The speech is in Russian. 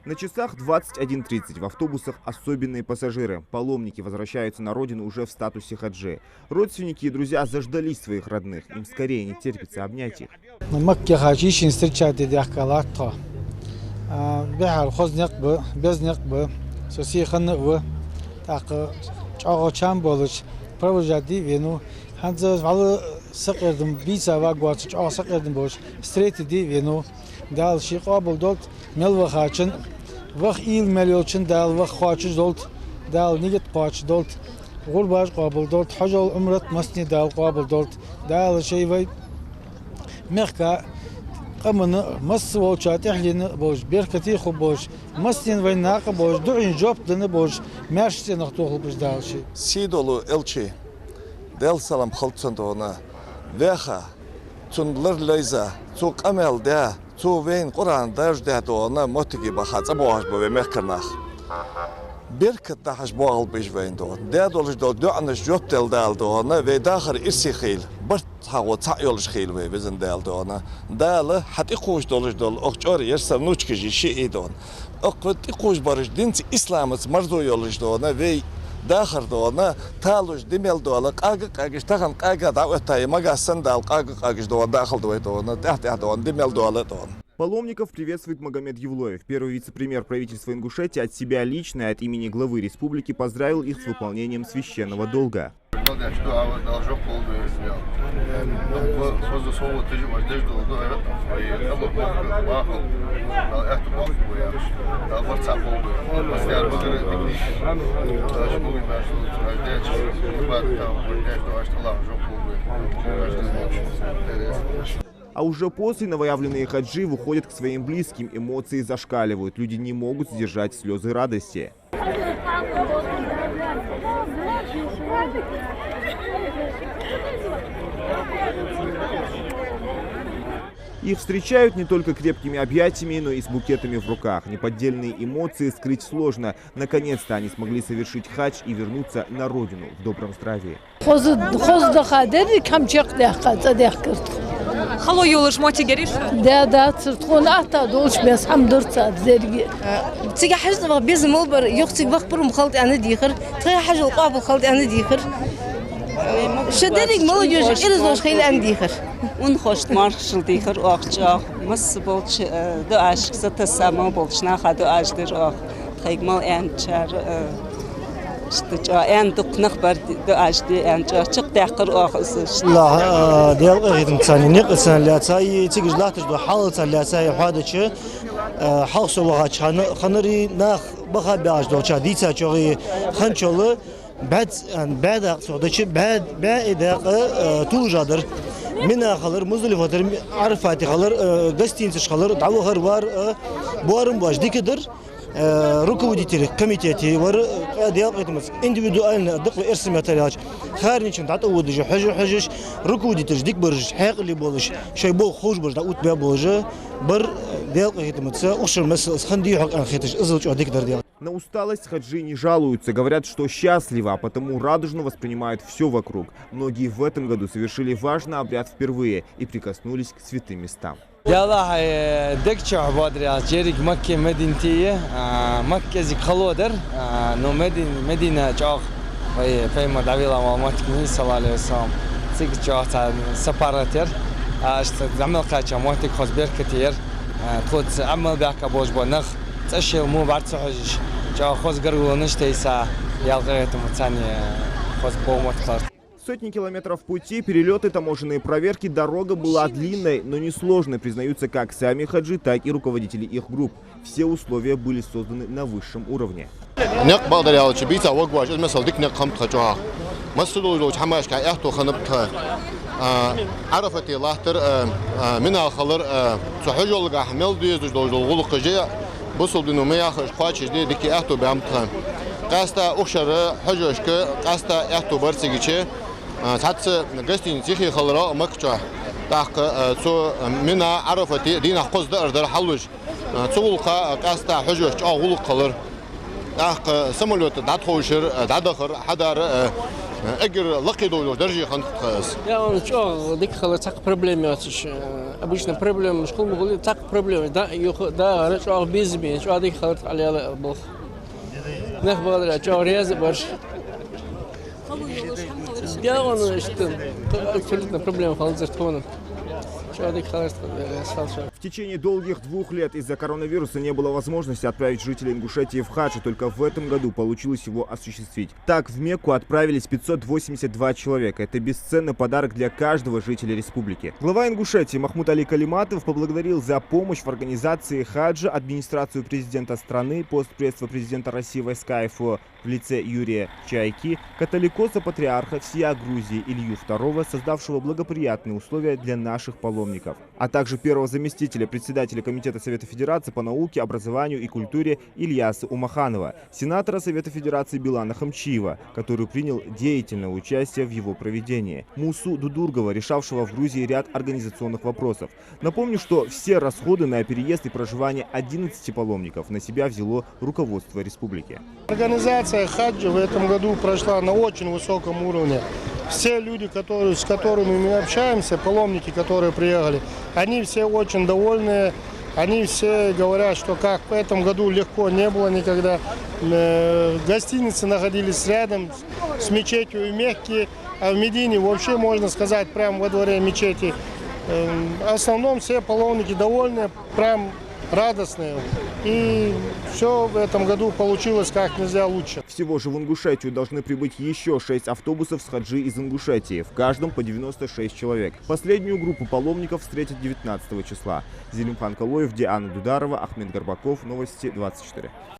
На часах 21:30. В автобусах особенные пассажиры. Паломники возвращаются на родину уже в статусе хаджи. Родственники и друзья заждались своих родных. Им скорее не терпится обнять их. وقت ایل ملیوچن دال وقت خواهش دولت دال نیت خواهش دولت غرباش قابل دولت حجال عمرت مسنی دال قابل دولت دال شيء وي مخكا قمنا مس وشات إحلين بوش بيركتي خبوش مسين وين ناق بوش دعين جوب دنا بوش ماشي نخطوه بوش دال شيء سيدولو إلشي دال سلام خلصن دونا ويخا تنلر ليزا سوق أمل ده تو وين قرآن درج ده دونا متجي بخات أبوهاش بوي مكرناخ بركة دهش بوغل بيش وين دون ده دولش دول دعنش جوب دل دال دونا وداخر إرسي خيل برت هاو تعيولش خيل وي بزن دال دونا دال حتى يخوش دولش دول أخجار يرسل نوچكجي شيء دون أقوت يخوش برش دينتي إسلامت مرضو يولش دونا وي داخل دونا تالوش دميل دولا قاقش تخن قاقا دعوتاي مقاسن دال قاقش دون داخل دونا تحت دون دميل دولا دون. Паломников приветствует Магомед Евлоев. Первый вице-премьер правительства Ингушетии от себя лично и от имени главы республики поздравил их с выполнением священного долга. А уже после новоявленные хаджи выходят к своим близким, эмоции зашкаливают, люди не могут сдержать слезы радости. Их встречают не только крепкими объятиями, но и с букетами в руках. Неподдельные эмоции скрыть сложно. Наконец-то они смогли совершить хадж и вернуться на родину в добром здравии. Хало юлыш моти гериш? Да, циркон ата долш бес хамдурца зерги. تيجي حاجة بيز مولبر يختي بخبر مخلط أنا ديخر تيجي حاجة القابل خلط أنا ديخر شدريك مولجوش إلى زوج خيل أنا ديخر ونخش مارشل ديخر وأخجاه مس بولش دعاش ست السما بولش ناخد دعاش در خيج مال أنشار استجا أن دق نخبر دعاش دي أنشار شق دقر أخص لا ديال غير إنسان نقصان لا تاي تيجي لا تجد حالة لا تاي هذا شيء حال سواها خنري ناخ بخا باش دوشا ديتا شوي خنشله بعد صدق بعد توجدر من خلر مزلفاتر عرفاتي خلر قستين خلر دعوة هروار بوارم باش ديكدر ركوديتي كميتيتي ور ديال قيتمس انديفيدوال دق ارسم ماتريال خارج تعطوا دج حجش ركوديتي ديك برج حق اللي بولش شي بو خوش برج داوت بولج بر ديال قيتمس اشر مس خندي حق انخيتش ازلج ديك در ديال. На усталость хаджи не жалуются, говорят, что счастливо, а потому радужно воспринимают все вокруг. Многие в этом году совершили важный обряд впервые и прикоснулись к святым местам. يلا دكتور بادر جيرك مكة مدينتية مكة زي خلودر نو مدينة جاق في مدعوية معلومات كنيسة صلى الله عليه وسلم زي جاق سفارتر عمل قاچا موتك خاص بير كتير تخد عمل بيحكي بوج بنخ تأشي مو بعد صحيح جاق خاص قرقوا نشتيسا يلقيت متعني خاص بومت خاص. Сотни километров пути, перелеты, таможенные проверки, дорога была длинной, но несложной, признаются как сами хаджи, так и руководители их групп. Все условия были созданы на высшем уровне. ساعات قستين تيخي خلراء مكتوع تاق سو منا عرفتي دينا قص در حلوش تقولقا قاستا حجوش غلق قلر تاق سمولوت داتخوشر دادخر حدار أجر لقي دولة درجة خان خاص Я он что, дикхала так проблемы, обычно проблемы, школ могли так проблемы, да, да, что бизнес, что дикхала алия бог. Нах бадра, что резы баш. Я он что, абсолютно проблема халзер тоном. В течение долгих 2 лет из-за коронавируса не было возможности отправить жителей Ингушетии в хадж, и только в этом году получилось его осуществить. Так, в Мекку отправились 582 человека. Это бесценный подарок для каждого жителя республики. Глава Ингушетии Махмуд Али Калиматов поблагодарил за помощь в организации хаджа администрацию президента страны, постпредство президента России в СКФО в лице Юрия Чайки, католикоса-патриарха всея Грузии Илью II, создавшего благоприятные условия для наших паломников, а также первого заместителя председателя Комитета Совета Федерации по науке, образованию и культуре Ильяса Умаханова, сенатора Совета Федерации Билана Хамчиева, который принял деятельное участие в его проведении, Мусу Дудургова, решавшего в Грузии ряд организационных вопросов. Напомню, что все расходы на переезд и проживание 11 паломников на себя взяло руководство республики. Организация хаджа в этом году прошла на очень высоком уровне. Все люди, с которыми мы общаемся, паломники, которые приехали, они все очень довольны. Они все говорят, что как в этом году легко не было никогда. Гостиницы находились рядом с мечетью в Мекке, а в Медине вообще, можно сказать, прямо во дворе мечети. В основном все паломники довольны, прям радостные. И все в этом году получилось как нельзя лучше. Всего же в Ингушетию должны прибыть еще 6 автобусов с хаджи из Ингушетии, в каждом по 96 человек. Последнюю группу паломников встретят 19 числа. Зелимхан Калоев, Диана Дударова, Ахмед Горбаков. Новости 24.